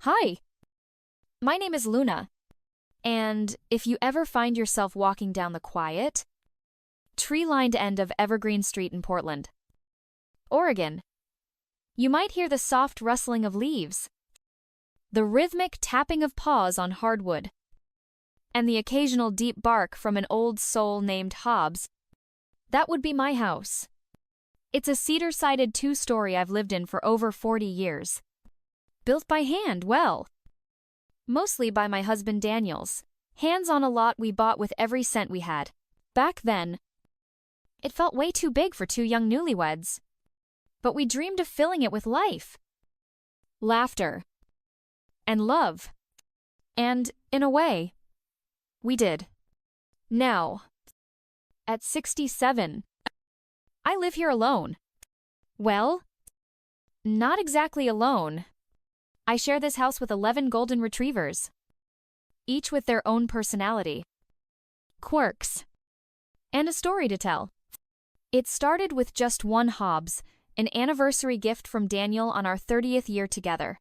Hi, my name is Luna, and if you ever find yourself walking down the quiet, tree-lined end of Evergreen Street in Portland, Oregon, you might hear the soft rustling of leaves, the rhythmic tapping of paws on hardwood, and the occasional deep bark from an old soul named Hobbs. That would be my house. It's a cedar-sided two-story I've lived in for over 40 years. Built by hand, well. Mostly by my husband Daniels. Hands on a lot we bought with every cent we had. Back then, it felt way too big for two young newlyweds. But we dreamed of filling it with life, laughter, and love. And, in a way, we did. Now, at 67, I live here alone. Well, not exactly alone. I share this house with 11 golden retrievers, each with their own personality, quirks, and a story to tell. It started with just one Hobbs, an anniversary gift from Daniel on our 30th year together.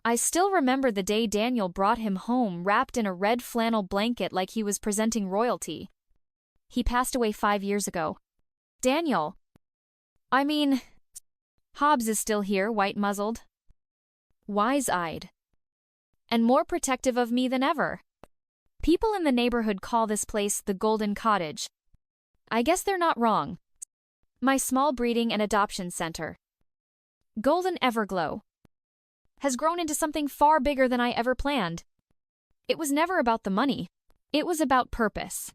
I still remember the day Daniel brought him home wrapped in a red flannel blanket like he was presenting royalty. He passed away 5 years ago. Daniel. Hobbs is still here, white-muzzled, wise-eyed, and more protective of me than ever. People in the neighborhood call this place the Golden Cottage. I guess they're not wrong. My small breeding and adoption center, Golden Everglow, has grown into something far bigger than I ever planned. It was never about the money. It was about purpose.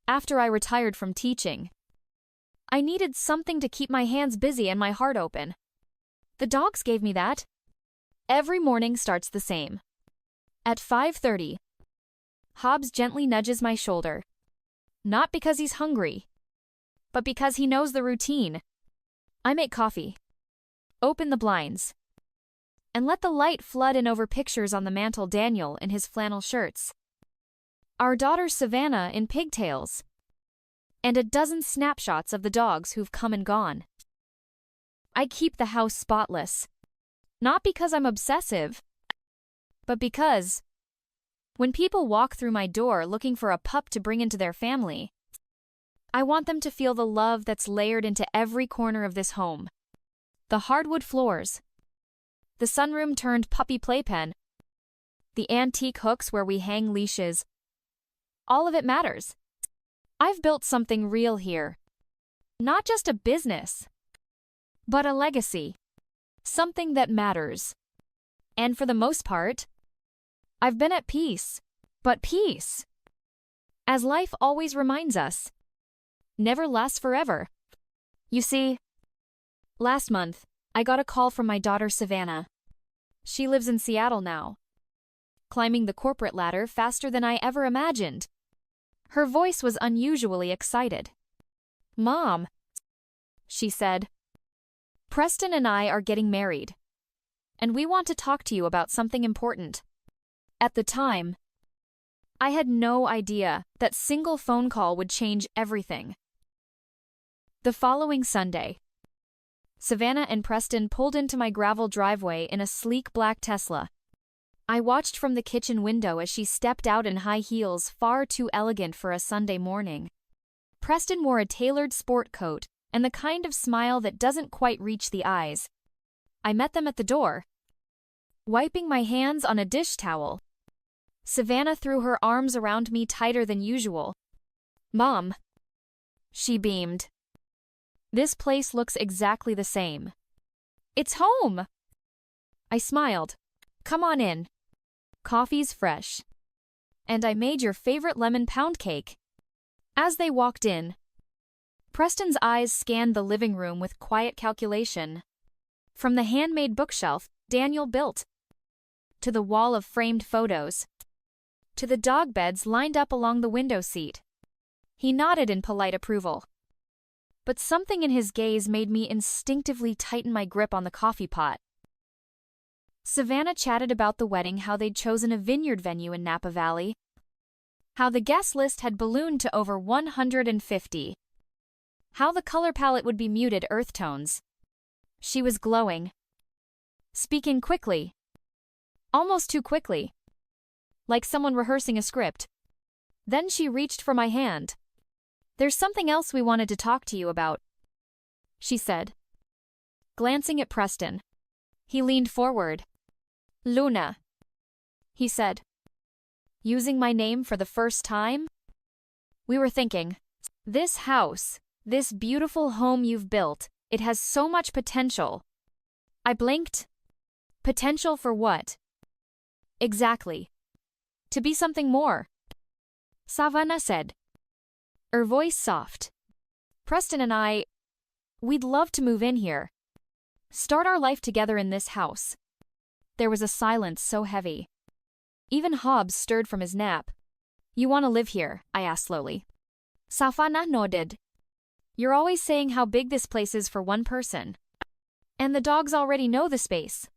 After I retired from teaching, I needed something to keep my hands busy and my heart open. The dogs gave me that. Every morning starts the same. At 5:30, Hobbs gently nudges my shoulder. Not because he's hungry, but because he knows the routine. I make coffee, open the blinds, and let the light flood in over pictures on the mantel Daniel in his flannel shirts, our daughter Savannah in pigtails, and a dozen snapshots of the dogs who've come and gone. I keep the house spotless, not because I'm obsessive, but because when people walk through my door looking for a pup to bring into their family, I want them to feel the love that's layered into every corner of this home. The hardwood floors, the sunroom turned puppy playpen, the antique hooks where we hang leashes. All of it matters. I've built something real here. Not just a business, but a legacy. Something that matters. And for the most part, I've been at peace. But peace, as life always reminds us, never lasts forever. You see, last month, I got a call from my daughter Savannah. She lives in Seattle now, climbing the corporate ladder faster than I ever imagined. Her voice was unusually excited. "Mom," she said, "Preston and I are getting married, and we want to talk to you about something important." At the time, I had no idea that single phone call would change everything. The following Sunday, Savannah and Preston pulled into my gravel driveway in a sleek black Tesla. I watched from the kitchen window as she stepped out in high heels far too elegant for a Sunday morning. Preston wore a tailored sport coat and the kind of smile that doesn't quite reach the eyes. I met them at the door, wiping my hands on a dish towel. Savannah threw her arms around me tighter than usual. "Mom," she beamed. "This place looks exactly the same. It's home!" I smiled. "Come on in. Coffee's fresh. And I made your favorite lemon pound cake." As they walked in, Preston's eyes scanned the living room with quiet calculation. From the handmade bookshelf Daniel built, to the wall of framed photos, to the dog beds lined up along the window seat. He nodded in polite approval. But something in his gaze made me instinctively tighten my grip on the coffee pot. Savannah chatted about the wedding, how they'd chosen a vineyard venue in Napa Valley, how the guest list had ballooned to over 150, how the color palette would be muted earth tones. She was glowing, speaking quickly, almost too quickly, like someone rehearsing a script. Then she reached for my hand. There's something else we wanted to talk to you about, she said, glancing at Preston. He leaned forward. Luna, he said, using my name for the first time. We were thinking, this house, this beautiful home you've built, it has so much potential. I blinked. Potential for what? Exactly. To be something more. Savannah said, her voice soft. Preston and we'd love to move in here. Start our life together in this house. There was a silence so heavy. Even Hobbs stirred from his nap. You want to live here? I asked slowly. Savannah nodded. You're always saying how big this place is for one person. And the dogs already know the space.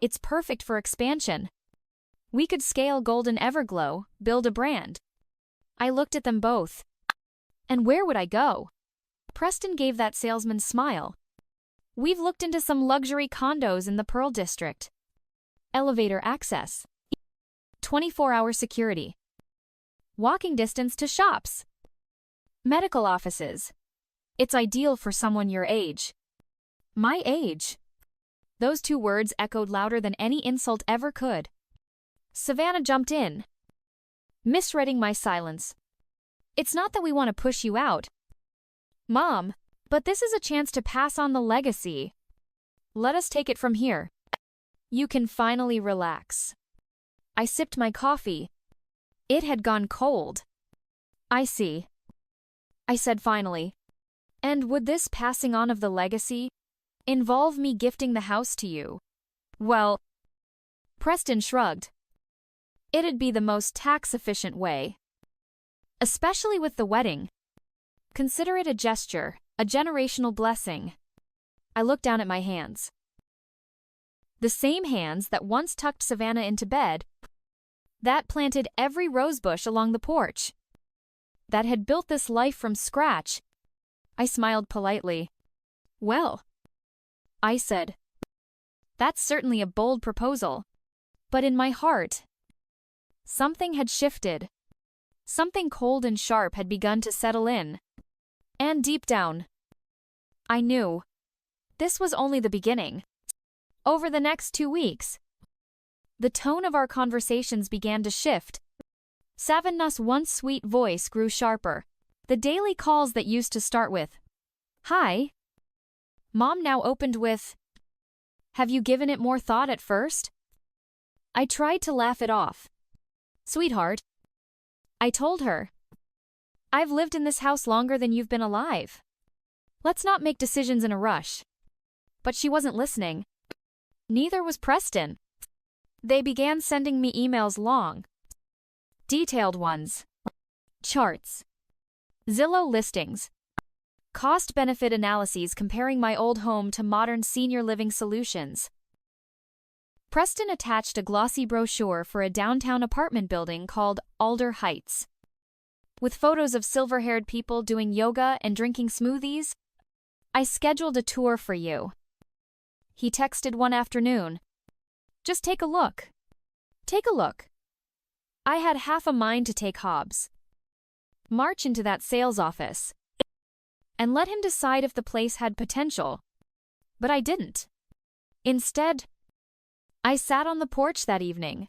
It's perfect for expansion. We could scale Golden Everglow, build a brand. I looked at them both. And where would I go? Preston gave that salesman's smile. We've looked into some luxury condos in the Pearl District. Elevator access. 24-hour security. Walking distance to shops. Medical offices. It's ideal for someone your age. My age. Those two words echoed louder than any insult ever could. Savannah jumped in, misreading my silence. It's not that we want to push you out, Mom, but this is a chance to pass on the legacy. Let us take it from here. You can finally relax. I sipped my coffee. It had gone cold. I see, I said finally. And would this passing on of the legacy involve me gifting the house to you? Well, Preston shrugged. It'd be the most tax-efficient way. Especially with the wedding. Consider it a gesture, a generational blessing. I looked down at my hands. The same hands that once tucked Savannah into bed, that planted every rosebush along the porch, that had built this life from scratch. I smiled politely. Well, I said, that's certainly a bold proposal. But in my heart, something had shifted. Something cold and sharp had begun to settle in. And deep down, I knew this was only the beginning. Over the next 2 weeks, the tone of our conversations began to shift. Savannah's once sweet voice grew sharper. The daily calls that used to start with, "Hi," Mom now opened with, "Have you given it more thought at first?" I tried to laugh it off. "Sweetheart," I told her, "I've lived in this house longer than you've been alive. Let's not make decisions in a rush." But she wasn't listening. Neither was Preston. They began sending me emails, long, detailed ones, charts, Zillow listings, cost-benefit analyses comparing my old home to modern senior living solutions. Preston attached a glossy brochure for a downtown apartment building called Alder Heights, with photos of silver-haired people doing yoga and drinking smoothies. "I scheduled a tour for you," he texted one afternoon. "Just take a look. Take a look." I had half a mind to take Hobbs, march into that sales office, and let him decide if the place had potential. But I didn't. Instead, I sat on the porch that evening,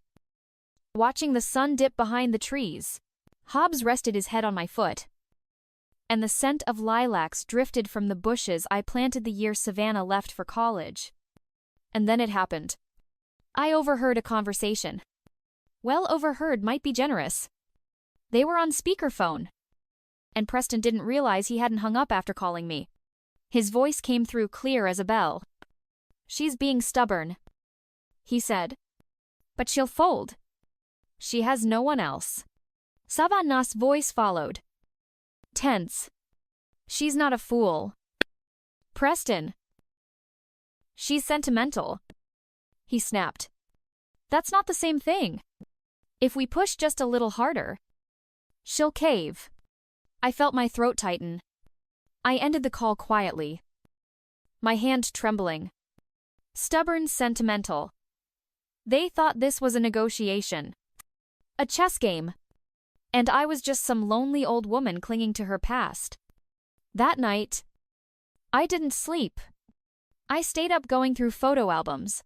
watching the sun dip behind the trees. Hobbs rested his head on my foot, and the scent of lilacs drifted from the bushes I planted the year Savannah left for college. And then it happened. I overheard a conversation. Well, overheard might be generous. They were on speakerphone, and Preston didn't realize he hadn't hung up after calling me. His voice came through clear as a bell. "She's being stubborn," he said. "But she'll fold. She has no one else." Savannah's voice followed, tense. "She's not a fool, Preston. She's sentimental," he snapped. "That's not the same thing. If we push just a little harder, she'll cave." I felt my throat tighten. I ended the call quietly, my hand trembling. Stubborn, sentimental. They thought this was a negotiation, a chess game, and I was just some lonely old woman clinging to her past. That night, I didn't sleep. I stayed up going through photo albums,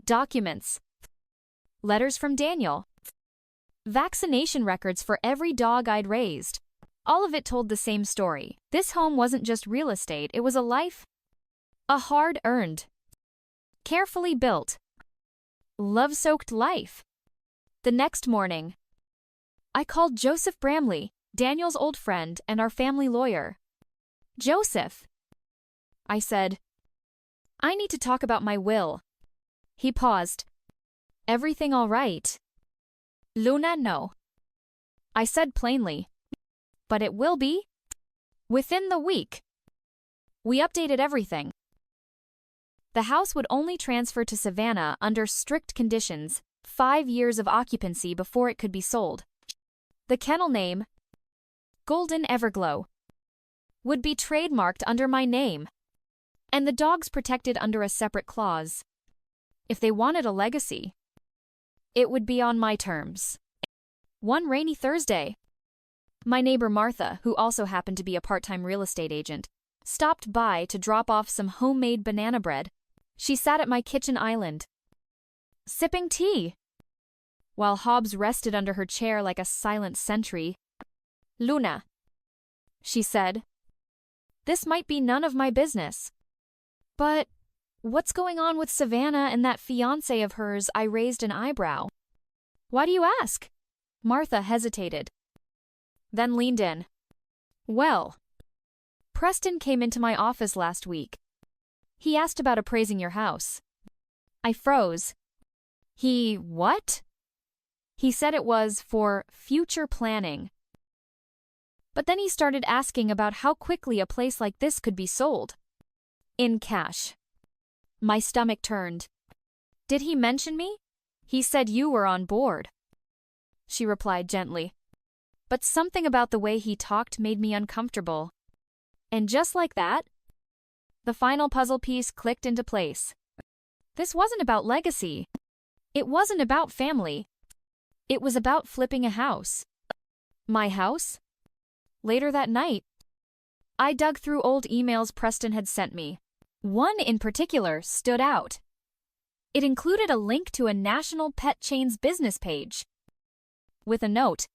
documents, letters from Daniel, vaccination records for every dog I'd raised. All of it told the same story. This home wasn't just real estate, it was a life, a hard-earned, carefully built, love-soaked life. The next morning, I called Joseph Bramley, Daniel's old friend and our family lawyer. "Joseph," I said, "I need to talk about my will." He paused. "Everything all right?" "Luna, no," I said plainly. "But it will be?" Within the week, we updated everything. The house would only transfer to Savannah under strict conditions, 5 years of occupancy before it could be sold. The kennel name, Golden Everglow, would be trademarked under my name, and the dogs protected under a separate clause. If they wanted a legacy, it would be on my terms. One rainy Thursday, my neighbor Martha, who also happened to be a part-time real estate agent, stopped by to drop off some homemade banana bread. She sat at my kitchen island, sipping tea, while Hobbs rested under her chair like a silent sentry. "Luna," she said, "this might be none of my business, but what's going on with Savannah and that fiancé of hers?" I raised an eyebrow. "Why do you ask?" Martha hesitated, then leaned in. "Well, Preston came into my office last week. He asked about appraising your house." I froze. "He what?" "He said it was for future planning. But then he started asking about how quickly a place like this could be sold. In cash." My stomach turned. "Did he mention me?" "He said you were on board," she replied gently. But something about the way he talked made me uncomfortable. And just like that, the final puzzle piece clicked into place. This wasn't about legacy. It wasn't about family. It was about flipping a house. My house? Later that night, I dug through old emails Preston had sent me. One in particular stood out. It included a link to a national pet chain's business page, with a note: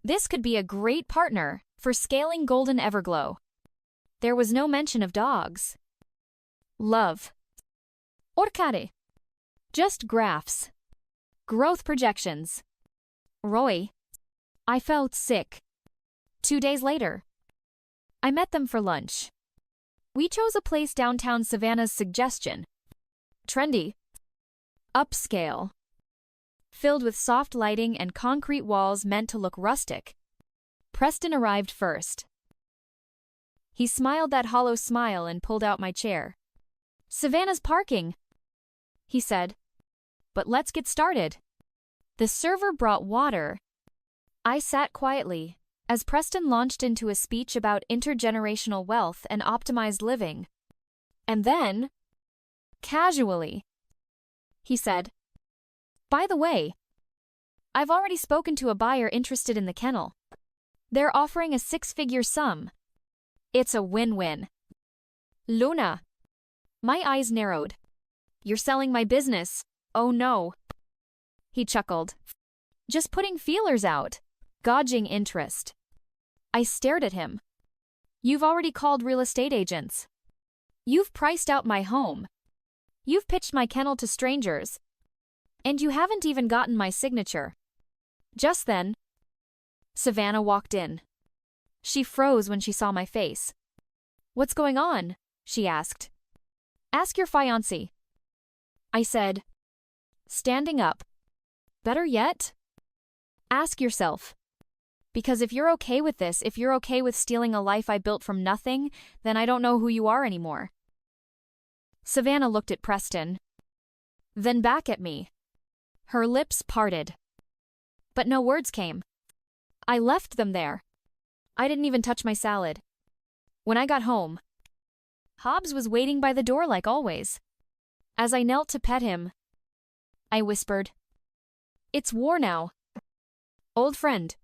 "This could be a great partner for scaling Golden Everglow." There was no mention of dogs, love, or care. Just graphs, growth projections. Roy. I felt sick. 2 days later, I met them for lunch. We chose a place downtown Savannah's suggestion. Trendy, upscale, filled with soft lighting and concrete walls meant to look rustic. Preston arrived first. He smiled that hollow smile and pulled out my chair. "Savannah's parking," he said. "But let's get started." The server brought water. I sat quietly as Preston launched into a speech about intergenerational wealth and optimized living. And then, casually, he said, "By the way, I've already spoken to a buyer interested in the kennel. They're offering a 6-figure sum. It's a win-win." "Luna." My eyes narrowed. "You're selling my business." "Oh no." He chuckled. "Just putting feelers out, gauging interest." I stared at him. "You've already called real estate agents. You've priced out my home. You've pitched my kennel to strangers. And you haven't even gotten my signature." Just then, Savannah walked in. She froze when she saw my face. "What's going on?" she asked. "Ask your fiancé," I said, standing up. "Better yet, ask yourself. Because if you're okay with this, if you're okay with stealing a life I built from nothing, then I don't know who you are anymore." Savannah looked at Preston, then back at me. Her lips parted. But no words came. I left them there. I didn't even touch my salad. When I got home, Hobbs was waiting by the door like always. As I knelt to pet him, I whispered. It's war now. Old friend.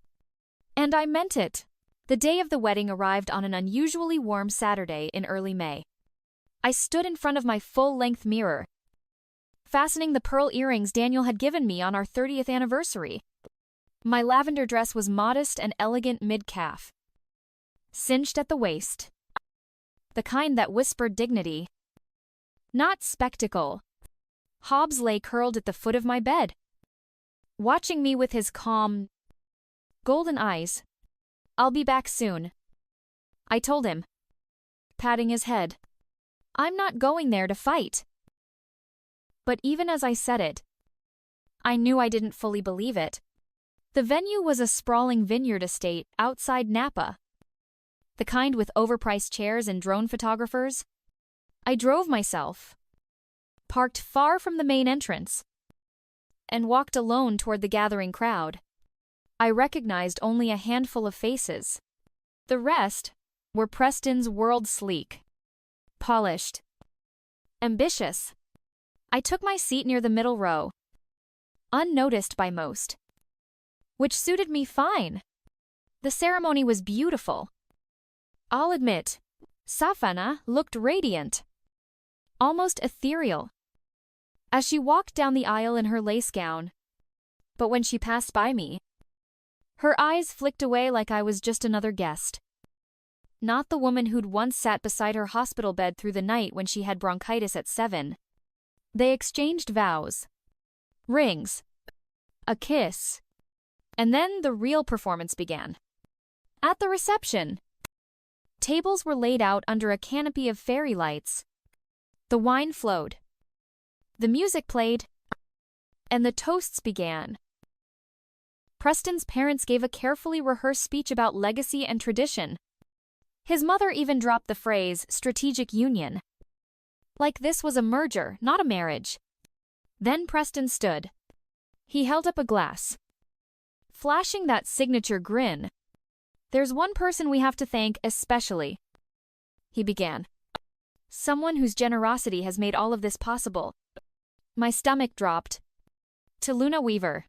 And I meant it. The day of the wedding arrived on an unusually warm Saturday in early May. I stood in front of my full-length mirror, fastening the pearl earrings Daniel had given me on our 30th anniversary. My lavender dress was modest and elegant mid-calf, cinched at the waist, the kind that whispered dignity, not spectacle. Hobbs lay curled at the foot of my bed, watching me with his calm, golden eyes. I'll be back soon, I told him, patting his head. I'm not going there to fight. But even as I said it, I knew I didn't fully believe it. The venue was a sprawling vineyard estate outside Napa, the kind with overpriced chairs and drone photographers. I drove myself, parked far from the main entrance, and walked alone toward the gathering crowd. I recognized only a handful of faces. The rest were Preston's world sleek, polished, ambitious. I took my seat near the middle row, unnoticed by most, which suited me fine. The ceremony was beautiful. I'll admit, Savannah looked radiant, almost ethereal, as she walked down the aisle in her lace gown. But when she passed by me, her eyes flicked away like I was just another guest. Not the woman who'd once sat beside her hospital bed through the night when she had bronchitis at 7. They exchanged vows, rings, a kiss, and then the real performance began. At the reception, tables were laid out under a canopy of fairy lights. The wine flowed, the music played, and the toasts began. Preston's parents gave a carefully rehearsed speech about legacy and tradition. His mother even dropped the phrase, strategic union. Like this was a merger, not a marriage. Then Preston stood. He held up a glass, flashing that signature grin. There's one person we have to thank especially, he began. Someone whose generosity has made all of this possible. My stomach dropped. To Luna Weaver,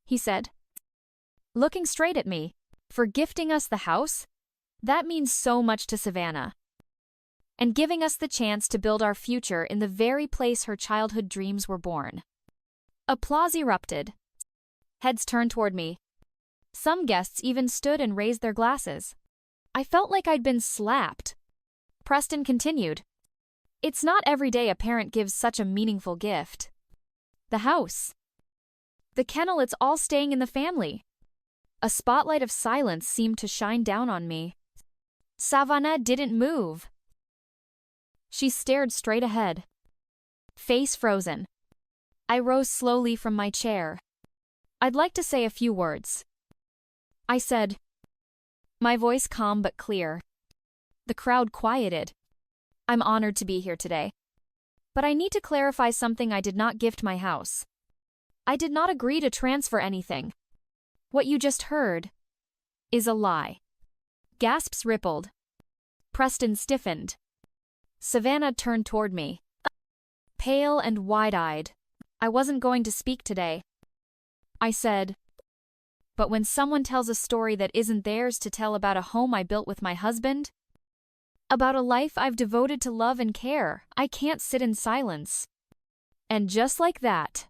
he said, looking straight at me. For gifting us the house? That means so much to Savannah. And giving us the chance to build our future in the very place her childhood dreams were born. Applause erupted. Heads turned toward me. Some guests even stood and raised their glasses. I felt like I'd been slapped. Preston continued. It's not every day a parent gives such a meaningful gift. The house, the kennel, it's all staying in the family. A spotlight of silence seemed to shine down on me. Savannah didn't move. She stared straight ahead, face frozen. I rose slowly from my chair. I'd like to say a few words, I said, my voice calm but clear. The crowd quieted. I'm honored to be here today. But I need to clarify something. I did not gift my house. I did not agree to transfer anything. What you just heard is a lie. Gasps rippled. Preston stiffened. Savannah turned toward me, pale and wide-eyed. I wasn't going to speak today, I said. But when someone tells a story that isn't theirs to tell about a home I built with my husband, about a life I've devoted to love and care, I can't sit in silence. And just like that,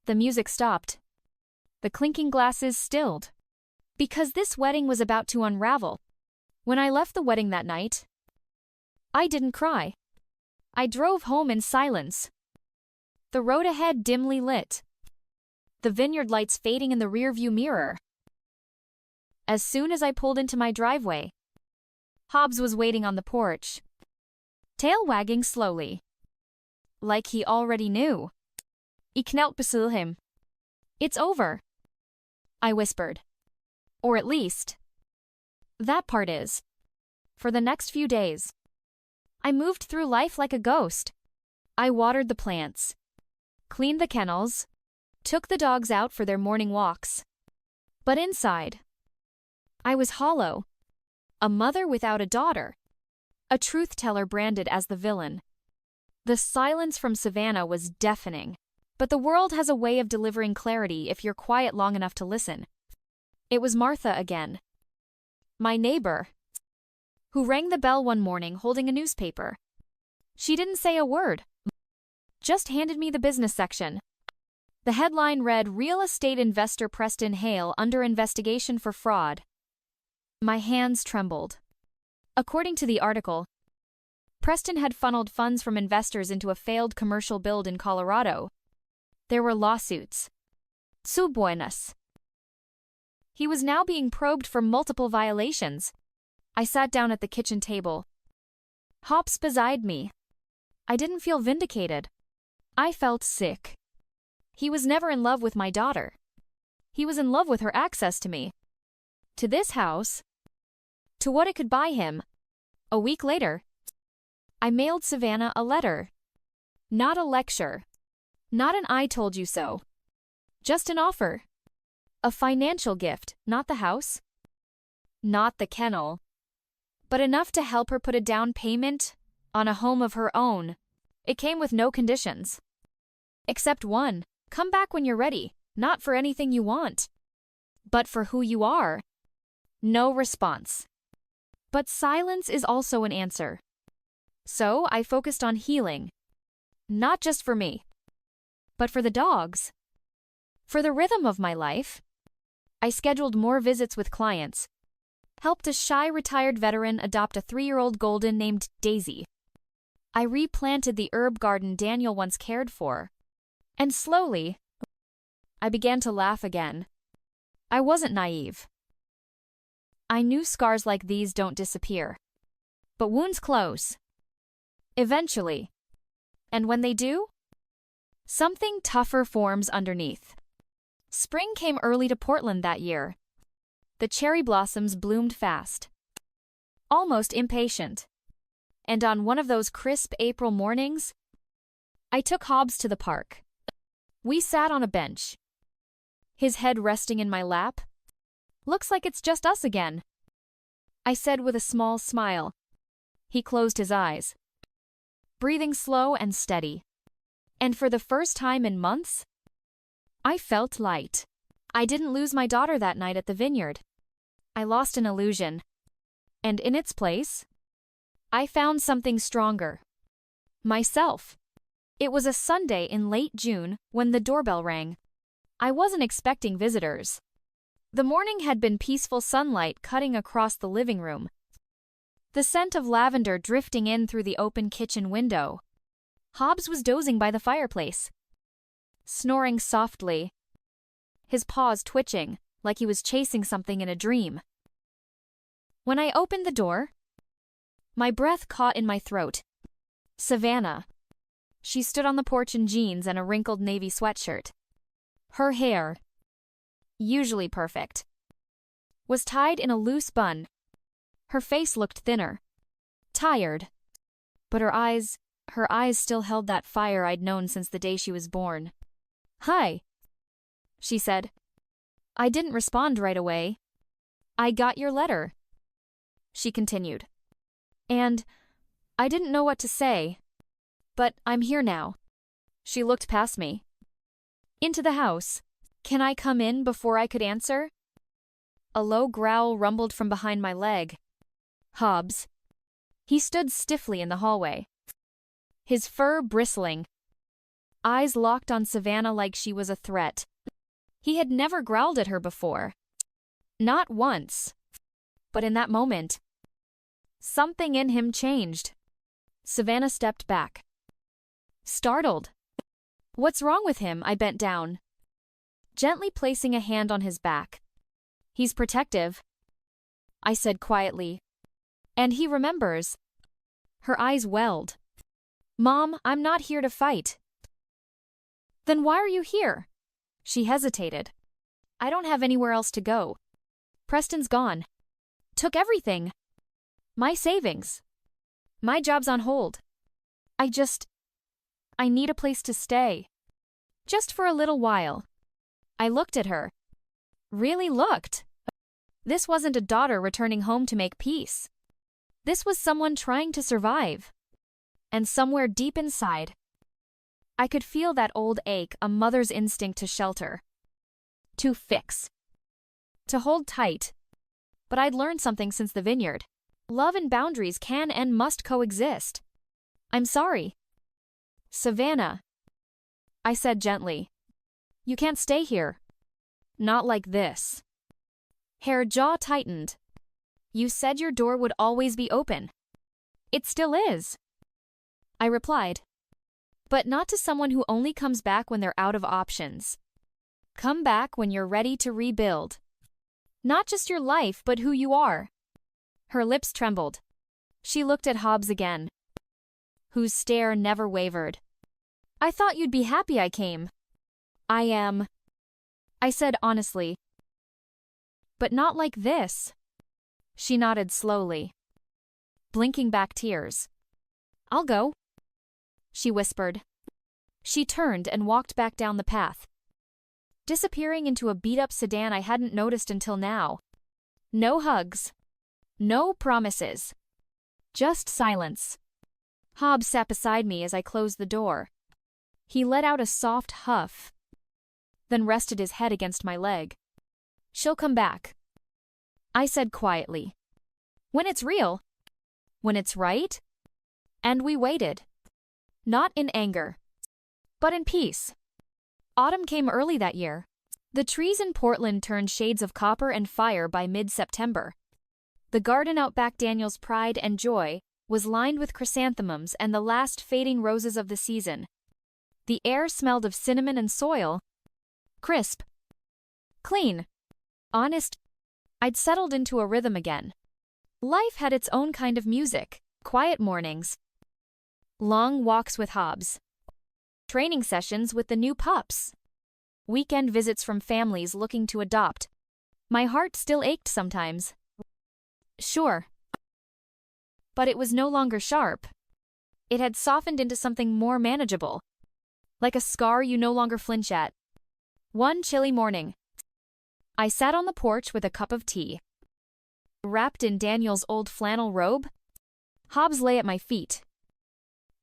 the music stopped. The clinking glasses stilled. Because this wedding was about to unravel. When I left the wedding that night, I didn't cry. I drove home in silence. The road ahead dimly lit, the vineyard lights fading in the rearview mirror. As soon as I pulled into my driveway, Hobbs was waiting on the porch, tail wagging slowly, like he already knew. I knelt beside him. It's over, I whispered. Or at least, that part is. For the next few days, I moved through life like a ghost. I watered the plants, cleaned the kennels, took the dogs out for their morning walks. But inside, I was hollow, a mother without a daughter, a truth-teller branded as the villain. The silence from Savannah was deafening, But the world has a way of delivering clarity if you're quiet long enough to listen. It was Martha again. My neighbor, who rang the bell one morning holding a newspaper. She didn't say a word, just handed me the business section. The headline read, "Real estate investor Preston Hale under investigation for fraud." My hands trembled. According to the article, Preston had funneled funds from investors into a failed commercial build in Colorado. There were lawsuits. Su buenas. He was now being probed for multiple violations. I sat down at the kitchen table. Hobbs beside me. I didn't feel vindicated. I felt sick. He was never in love with my daughter. He was in love with her access to me. To this house. To what it could buy him. A week later, I mailed Savannah a letter. Not a lecture. Not an "I told you so." Just an offer. A financial gift, not the house. Not the kennel. But enough to help her put a down payment on a home of her own. It came with no conditions. Except one. Come back when you're ready, not for anything you want, but for who you are. No response. But silence is also an answer. So I focused on healing. Not just for me, but for the dogs. For the rhythm of my life. I scheduled more visits with clients. Helped a shy retired veteran adopt a 3-year-old golden named Daisy. I replanted the herb garden Daniel once cared for. And slowly, I began to laugh again. I wasn't naive. I knew scars like these don't disappear. But wounds close. Eventually. And when they do, something tougher forms underneath. Spring came early to Portland that year. The cherry blossoms bloomed fast. Almost impatient. And on one of those crisp April mornings, I took Hobbs to the park. We sat on a bench. His head resting in my lap. "Looks like it's just us again," I said with a small smile. He closed his eyes, breathing slow and steady. And for the first time in months, I felt light. I didn't lose my daughter that night at the vineyard. I lost an illusion. And in its place, I found something stronger. Myself. It was a Sunday in late June when the doorbell rang. I wasn't expecting visitors. The morning had been peaceful sunlight cutting across the living room. The scent of lavender drifting in through the open kitchen window. Hobbs was dozing by the fireplace, snoring softly, his paws twitching like he was chasing something in a dream. When I opened the door, my breath caught in my throat. Savannah. She stood on the porch in jeans and a wrinkled navy sweatshirt. Her hair, usually perfect, was tied in a loose bun. Her face looked thinner, tired, but her eyes still held that fire I'd known since the day she was born. "Hi," she said. I didn't respond right away. "I got your letter," she continued. "And I didn't know what to say. But I'm here now." She looked past me. Into the house. "Can I come in?" Before I could answer, a low growl rumbled from behind my leg. Hobbs. He stood stiffly in the hallway, his fur bristling, eyes locked on Savannah like she was a threat. He had never growled at her before. Not once. But in that moment, something in him changed. Savannah stepped back, startled. "What's wrong with him?" I bent down, gently placing a hand on his back. "He's protective," I said quietly. "And he remembers." Her eyes welled. "Mom, I'm not here to fight." "Then why are you here?" She hesitated. "I don't have anywhere else to go. Preston's gone. Took everything. My savings. My job's on hold. I need a place to stay. Just for a little while." I looked at her. Really looked. This wasn't a daughter returning home to make peace. This was someone trying to survive. And somewhere deep inside, I could feel that old ache, a mother's instinct to shelter. To fix. To hold tight. But I'd learned something since the vineyard. Love and boundaries can and must coexist. I'm sorry. Savannah, I said gently. You can't stay here. Not like this. Her jaw tightened. You said your door would always be open. It still is. I replied. But not to someone who only comes back when they're out of options. Come back when you're ready to rebuild. Not just your life, but who you are. Her lips trembled. She looked at Hobbs again, whose stare never wavered. I thought you'd be happy I came. I am, I said honestly. But not like this. She nodded slowly, blinking back tears. I'll go, she whispered. She turned and walked back down the path, disappearing into a beat-up sedan I hadn't noticed until now. No hugs. No promises. Just silence. Hobbs sat beside me as I closed the door. He let out a soft huff, then rested his head against my leg. She'll come back, I said quietly. When it's real. When it's right. And we waited. Not in anger, but in peace. Autumn came early that year. The trees in Portland turned shades of copper and fire by mid-September. The garden out back, Daniel's pride and joy, was lined with chrysanthemums and the last fading roses of the season. The air smelled of cinnamon and soil. Crisp. Clean. Honest. I'd settled into a rhythm again. Life had its own kind of music. Quiet mornings. Long walks with Hobbs. Training sessions with the new pups. Weekend visits from families looking to adopt. My heart still ached sometimes. Sure. But it was no longer sharp. It had softened into something more manageable. Like a scar you no longer flinch at. One chilly morning, I sat on the porch with a cup of tea. Wrapped in Daniel's old flannel robe, Hobbs lay at my feet,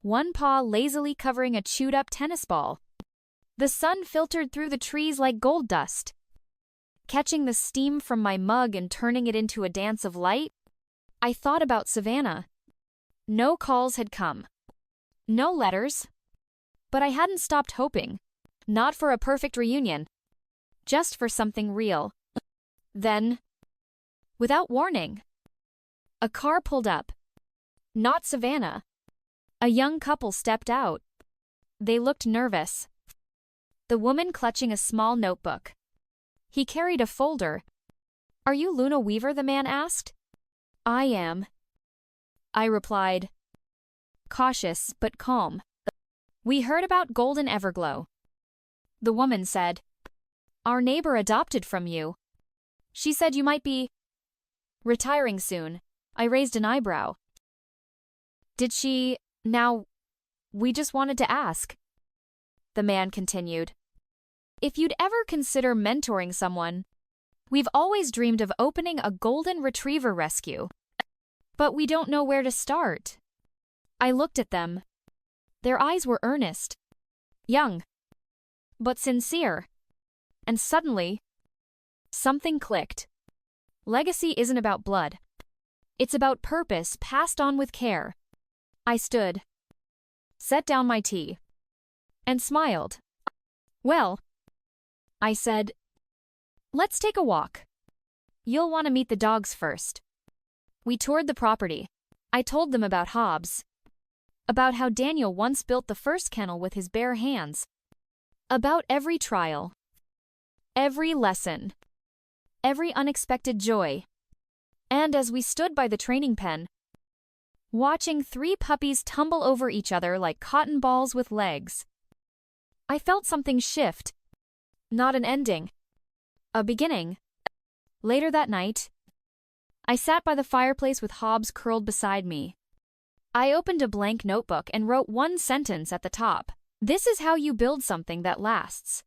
one paw lazily covering a chewed-up tennis ball. The sun filtered through the trees like gold dust, catching the steam from my mug and turning it into a dance of light. I thought about Savannah. No calls had come. No letters. But I hadn't stopped hoping. Not for a perfect reunion. Just for something real. Then, without warning, a car pulled up. Not Savannah. A young couple stepped out. They looked nervous. The woman clutching a small notebook. He carried a folder. Are you Luna Weaver? The man asked. I am, I replied, cautious but calm. We heard about Golden Everglow. The woman said, our neighbor adopted from you. She said you might be retiring soon. I raised an eyebrow. Did she? Now, we just wanted to ask. The man continued. If you'd ever consider mentoring someone, we've always dreamed of opening a golden retriever rescue. But we don't know where to start. I looked at them. Their eyes were earnest, young, but sincere. And suddenly, something clicked. Legacy isn't about blood. It's about purpose passed on with care. I stood, set down my tea, and smiled. Well, I said, let's take a walk. You'll want to meet the dogs first. We toured the property. I told them about Hobbs. About how Daniel once built the first kennel with his bare hands. About every trial. Every lesson. Every unexpected joy. And as we stood by the training pen, watching 3 puppies tumble over each other like cotton balls with legs, I felt something shift. Not an ending. A beginning. Later that night, I sat by the fireplace with Hobbs curled beside me. I opened a blank notebook and wrote one sentence at the top. This is how you build something that lasts.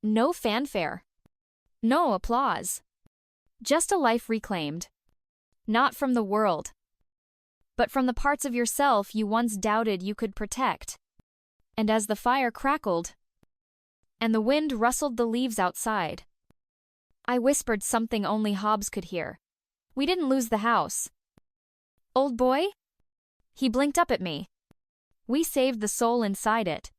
No fanfare. No applause. Just a life reclaimed. Not from the world, but from the parts of yourself you once doubted you could protect. And as the fire crackled, and the wind rustled the leaves outside, I whispered something only Hobbs could hear. We didn't lose the house. Old boy? He blinked up at me. We saved the soul inside it.